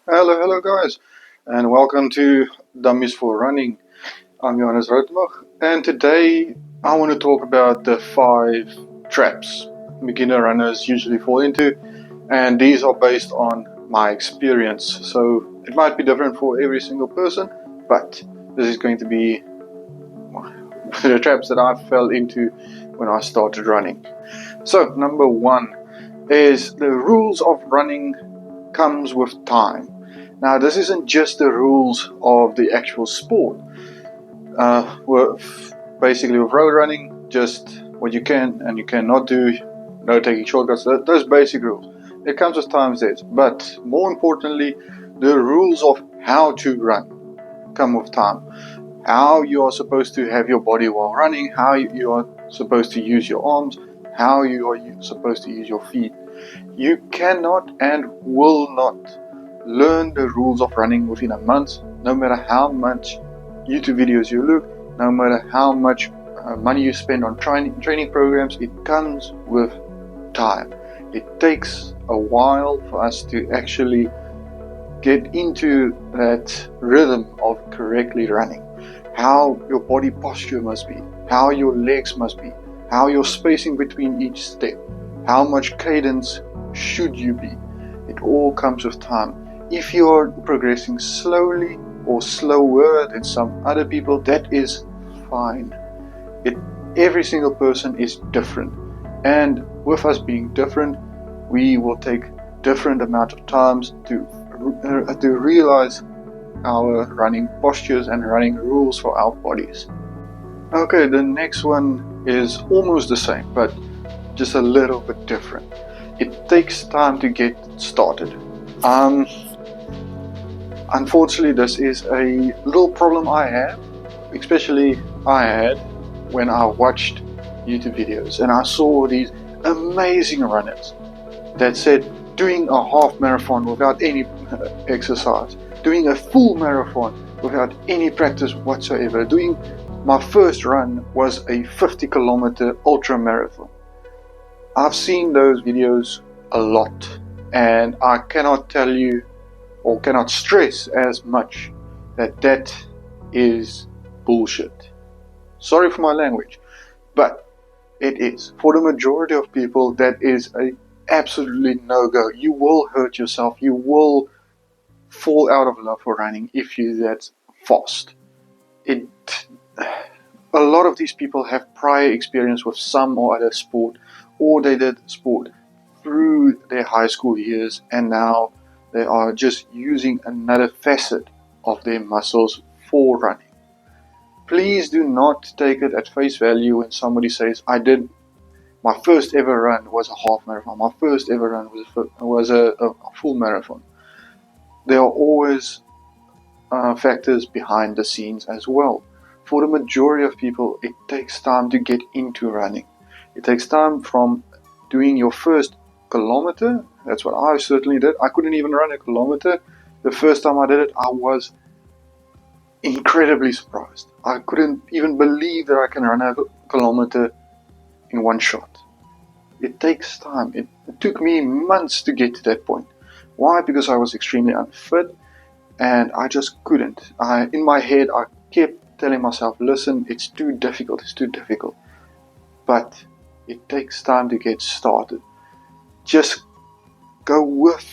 Hello guys, and welcome to Dummies for Running. I'm Johannes Rotemach, and today I want to talk about the 5 traps beginner runners usually fall into, and these are based on my experience. So it might be different for every single person, but this is going to be the traps that I fell into when I started running. So number 1 is the rules of running comes with time. Now, this isn't just the rules of the actual sport. Basically, with road running, just what you can and you cannot do, no taking shortcuts, those basic rules. It comes with time, yes, but more importantly, the rules of how to run come with time. How you are supposed to have your body while running, how you are supposed to use your arms, how you are supposed to use your feet. You cannot and will not learn the rules of running within a month, no matter how much YouTube videos you look, no matter how much money you spend on training programs. It comes with time. It takes a while for us to actually get into that rhythm of correctly running. How your body posture must be, how your legs must be, how your spacing between each step, how much cadence should you be. It all comes with time. If you're progressing slowly or slower than some other people, that is fine. Every single person is different, and with us being different, we will take different amount of times to realize our running postures and running rules for our bodies. Okay, the next one is almost the same, but just a little bit different. It takes time to get started. Unfortunately, this is a little problem I have, especially I had when I watched YouTube videos and I saw these amazing runners that said doing a half marathon without any exercise, doing a full marathon without any practice whatsoever. My first run was a 50-kilometer ultra marathon. I've seen those videos a lot, and I cannot tell you or cannot stress as much that is bullshit. Sorry for my language, but it is. For the majority of people, that is a absolutely no-go. You will hurt yourself. You will fall out of love for running if you do that fast. A lot of these people have prior experience with some or other sport, or they did sport through their high school years, and now they are just using another facet of their muscles for running. Please do not take it at face value when somebody says, my first ever run was a half marathon, my first ever run was a full marathon. There are always factors behind the scenes as well. For the majority of people, it takes time to get into running. It takes time from doing your first kilometer. That's what I certainly did. I couldn't even run a kilometer. The first time I did it, I was incredibly surprised. I couldn't even believe that I can run a kilometer in one shot. It takes time. It took me months to get to that point. Why? Because I was extremely unfit and I just couldn't. In my head, I kept telling myself, listen, it's too difficult. But it takes time to get started. Just go with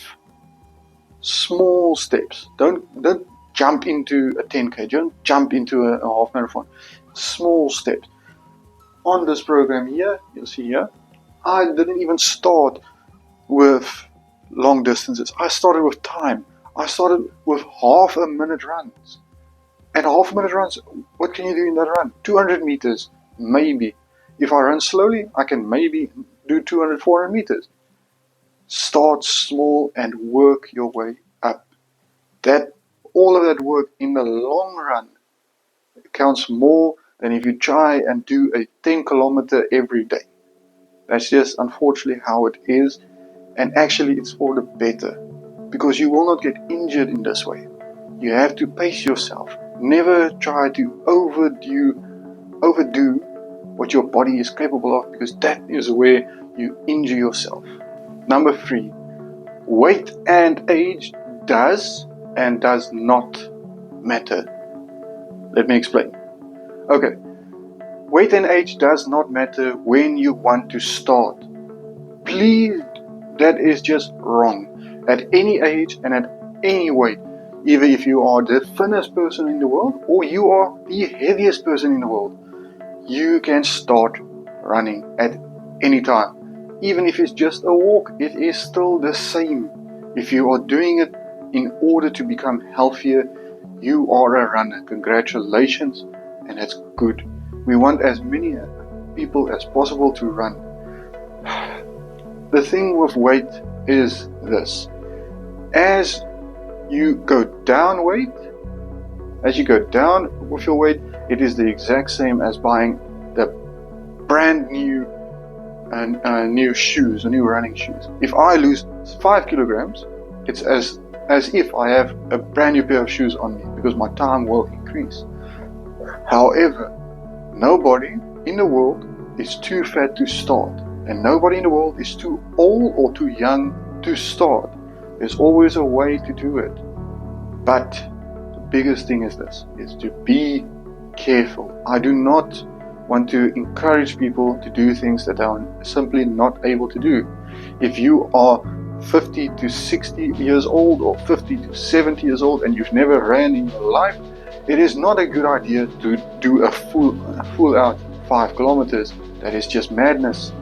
small steps. Don't jump into a 10K. Don't jump into a half marathon. Small steps. On this program here, you'll see here, I didn't even start with long distances. I started with time. I started with half a minute runs. And half a minute runs, what can you do in that run? 200 meters, maybe. If I run slowly, I can maybe do 200, 400 meters. Start small and work your way up. All of that work in the long run counts more than if you try and do a 10-kilometer every day. That's just unfortunately how it is. And actually it's for the better, because you will not get injured in this way. You have to pace yourself. Never try to overdo what your body is capable of, because that is where you injure yourself. Number 3, weight and age does and does not matter. Let me explain. Okay, weight and age does not matter when you want to start. Please, that is just wrong. At any age and at any weight, either if you are the thinnest person in the world or you are the heaviest person in the world, you can start running at any time. Even if it's just a walk, it is still the same. If you are doing it in order to become healthier, you are a runner. Congratulations, and that's good. We want as many people as possible to run. The thing with weight is this. As you go down with your weight, it is the exact same as buying the brand new new shoes, new running shoes. If I lose 5 kilograms, it's as if I have a brand new pair of shoes on me, because my time will increase. However, nobody in the world is too fat to start, and nobody in the world is too old or too young to start. There's always a way to do it. But the biggest thing is this, is to be careful. I do not want to encourage people to do things that they are simply not able to do. If you are 50 to 60 years old or 50 to 70 years old and you've never ran in your life, it is not a good idea to do a full out 5 kilometers. That is just madness.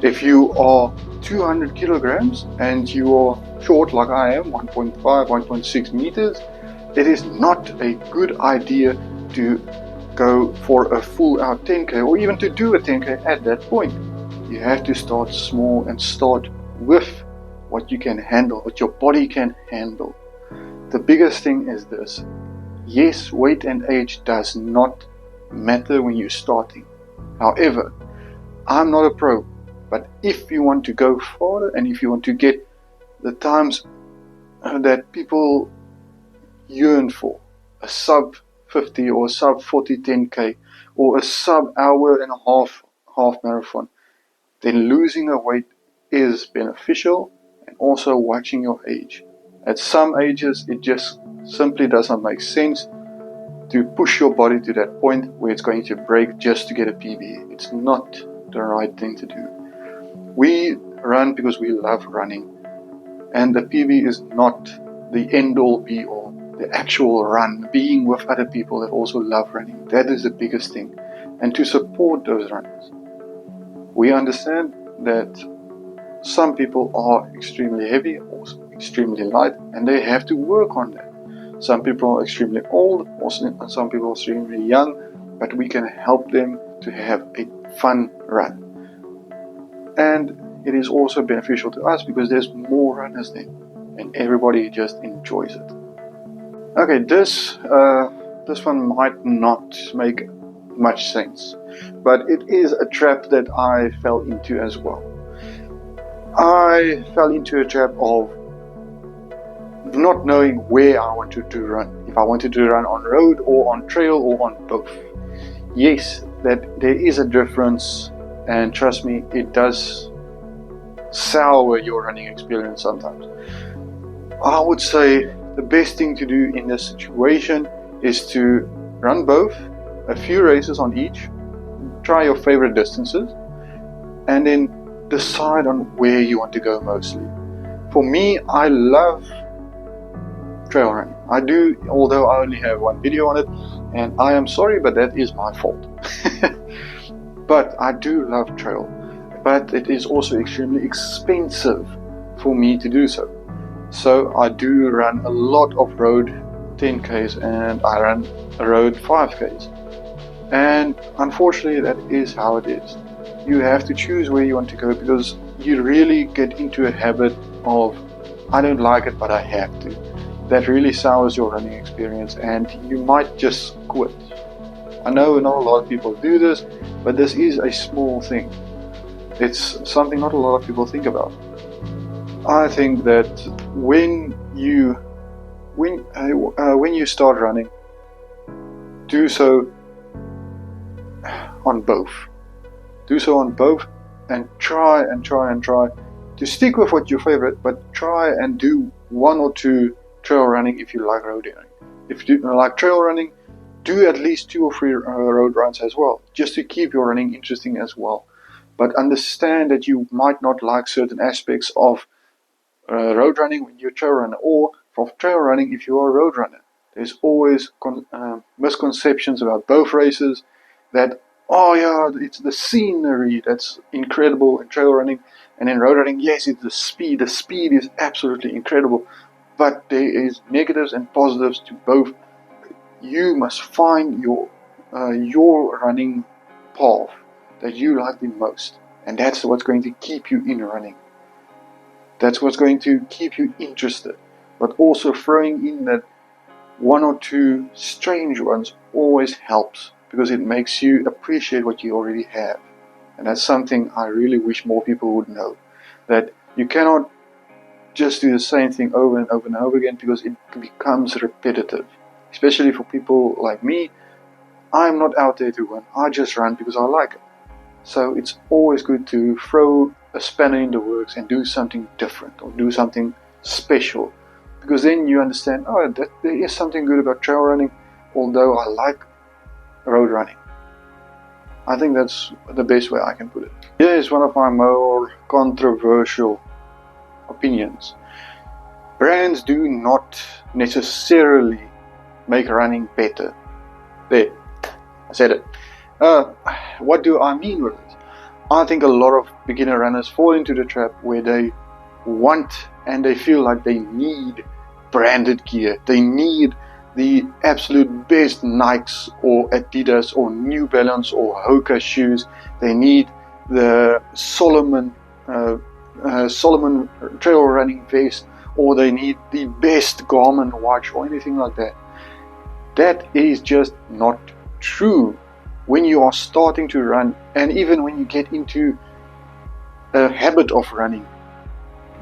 If you are 200 kilograms and you are short like I am, 1.5, 1.6 meters, it is not a good idea to go for a full out 10k or even to do a 10k at that point. You have to start small and start with what you can handle, what your body can handle. The biggest thing is this. Yes, weight and age does not matter when you're starting. However, I'm not a pro, but if you want to go farther and if you want to get the times that people yearn for, a sub 50 or a sub 40 10k or a sub hour and a half marathon, then losing a weight is beneficial, and also watching your age. At some ages, it just simply doesn't make sense to push your body to that point where it's going to break just to get a PB. It's not the right thing to do. We run because we love running, and the PB is not the end all be all. The actual run, being with other people that also love running, that is the biggest thing. And to support those runners. We understand that some people are extremely heavy or extremely light, and they have to work on that. Some people are extremely old, or some people are extremely young, but we can help them to have a fun run. And it is also beneficial to us because there's more runners then, and everybody just enjoys it. Okay, this one might not make much sense, but it is a trap that I fell into as well. I fell into a trap of not knowing where I wanted to run. If I wanted to run on road or on trail or on both. Yes, that there is a difference, and trust me, it does sour your running experience sometimes. I would say the best thing to do in this situation is to run both, a few races on each, try your favorite distances, and then decide on where you want to go mostly. For me, I love trail running. I do, although I only have one video on it, and I am sorry, but that is my fault. But I do love trail, but it is also extremely expensive for me to do so. So I do run a lot of road 10Ks and I run a road 5Ks. And unfortunately, that is how it is. You have to choose where you want to go because you really get into a habit of, I don't like it, but I have to. That really sours your running experience and you might just quit. I know not a lot of people do this, but this is a small thing. It's something not a lot of people think about. I think that when you start running, do so on both. Do so on both and try to stick with what your favorite, but try and do 1 or 2 trail running if you like road running. If you like trail running, do at least 2 or 3 road runs as well, just to keep your running interesting as well. But understand that you might not like certain aspects of road running when you're a trail runner, or from trail running if you are a road runner. There's always misconceptions about both races, that, oh yeah, it's the scenery that's incredible in trail running, and in road running, yes, it's the speed. The speed is absolutely incredible, but there is negatives and positives to both. You must find your running path that you like the most, and that's what's going to keep you in running. That's what's going to keep you interested. But also throwing in that 1 or 2 strange ones always helps, because it makes you appreciate what you already have. And that's something I really wish more people would know, that you cannot just do the same thing over and over and over again, because it becomes repetitive. Especially for people like me, I'm not out there to run, I just run because I like it. So it's always good to throw a spanner in the works and do something different, or do something special, because then you understand, oh, that there is something good about trail running, although I like road running. I think that's the best way I can put it. Here is one of my more controversial opinions. Brands do not necessarily make running better. There, I said it. What do I mean with this? I think a lot of beginner runners fall into the trap where they want and they feel like they need branded gear. They need the absolute best Nikes or Adidas or New Balance or Hoka shoes. They need the Solomon trail running vest, or they need the best Garmin watch or anything like that. That is just not true. When you are starting to run, and even when you get into a habit of running,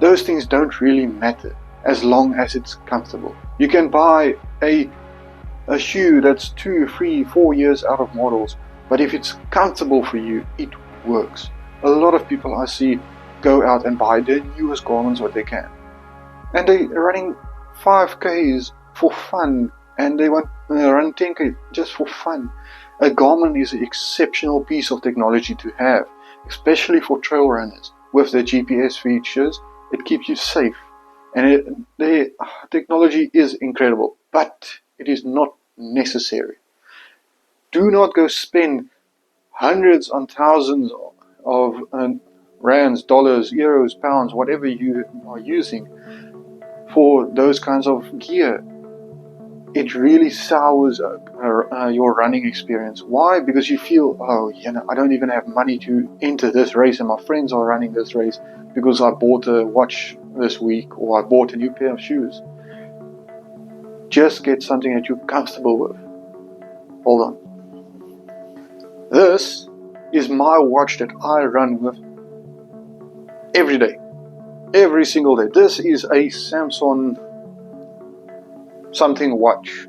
those things don't really matter as long as it's comfortable. You can buy a shoe that's 2, 3, 4 years out of models, but if it's comfortable for you, it works. A lot of people I see go out and buy the newest Garmins what they can, and they're running 5Ks for fun, and they want to run 10K just for fun. A Garmin is an exceptional piece of technology to have, especially for trail runners. With the GPS features, it keeps you safe, and the technology is incredible, but it is not necessary. Do not go spend hundreds and thousands of rands, dollars, euros, pounds, whatever you are using for those kinds of gear. It really sours your running experience. Why? Because you feel, oh, I don't even have money to enter this race, and my friends are running this race because I bought a watch this week, or I bought a new pair of shoes. Just get something that you're comfortable with. Hold on. This is my watch that I run with every day. Every single day. This is a Samsung something watch.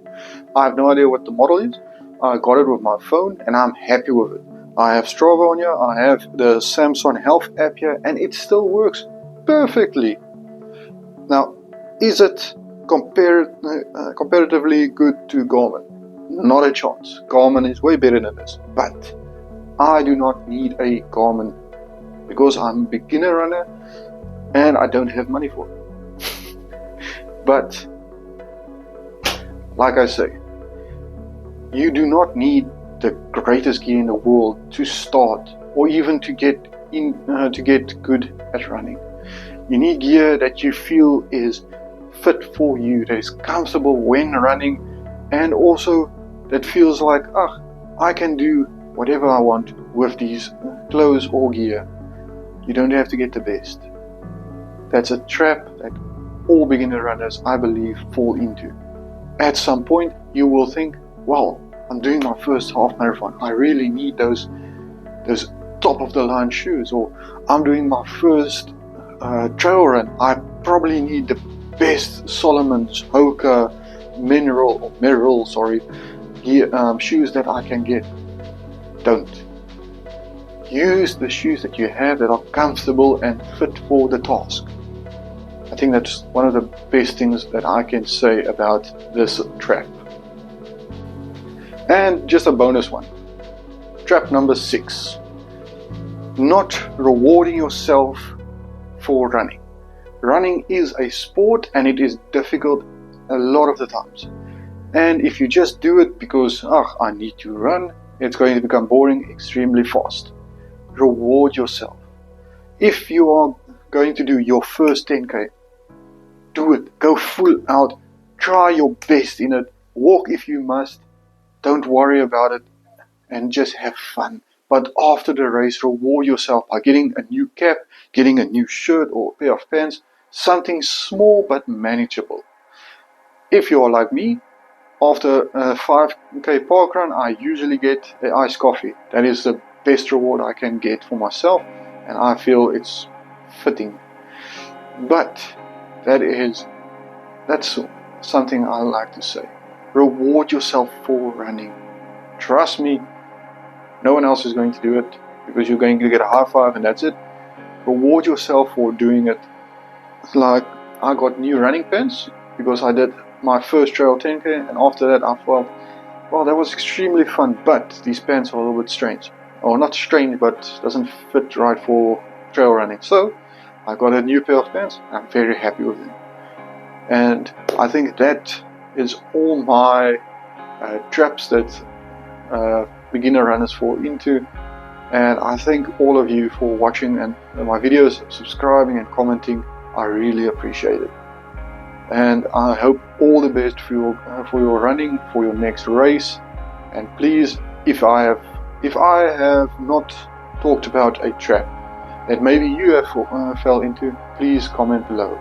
I have no idea what the model is. I got it with my phone and I'm happy with it. I have Strava on here, I have the Samsung Health app here, and it still works perfectly. Now, is it comparatively good to Garmin? Not a chance. Garmin is way better than this. But I do not need a Garmin because I'm a beginner runner and I don't have money for it. But like I say, you do not need the greatest gear in the world to start, or even to get good at running. You need gear that you feel is fit for you, that is comfortable when running, and also that feels like, I can do whatever I want with these clothes or gear. You don't have to get the best. That's a trap that all beginner runners, I believe, fall into. At some point, you will think, well, I'm doing my first half marathon. I really need those top of the line shoes. Or I'm doing my first trail run. I probably need the best Solomon's, Hoka, Merrell, gear, shoes that I can get. Don't. use the shoes that you have that are comfortable and fit for the task. I think that's one of the best things that I can say about this trap. And just a bonus one. Trap number 6. Not rewarding yourself for running. Running is a sport and it is difficult a lot of the times. And if you just do it because, I need to run, it's going to become boring extremely fast. Reward yourself. If you are going to do your first 10K, do it. Go full out. Try your best in it. Walk if you must. Don't worry about it and just have fun. But after the race, reward yourself by getting a new cap, getting a new shirt or a pair of pants, something small but manageable. If you are like me, after a 5K park run, I usually get an iced coffee. That is the best reward I can get for myself, and I feel it's fitting. But that's something I like to say. Reward yourself for running. Trust me, no one else is going to do it because you're going to get a high five and that's it. Reward yourself for doing it. Like, I got new running pants because I did my first trail 10K, and after that I felt, well, that was extremely fun, but these pants are a little bit strange. Or not strange, but doesn't fit right for trail running. So I got a new pair of pants. I'm very happy with them. And I think that is all my traps that beginner runners fall into. And I thank all of you for watching and my videos, subscribing and commenting. I really appreciate it. And I hope all the best for your running, for your next race. And please, if I have not talked about a trap that maybe you have fell into, please comment below.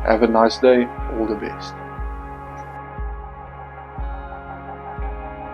Have a nice day. All the best.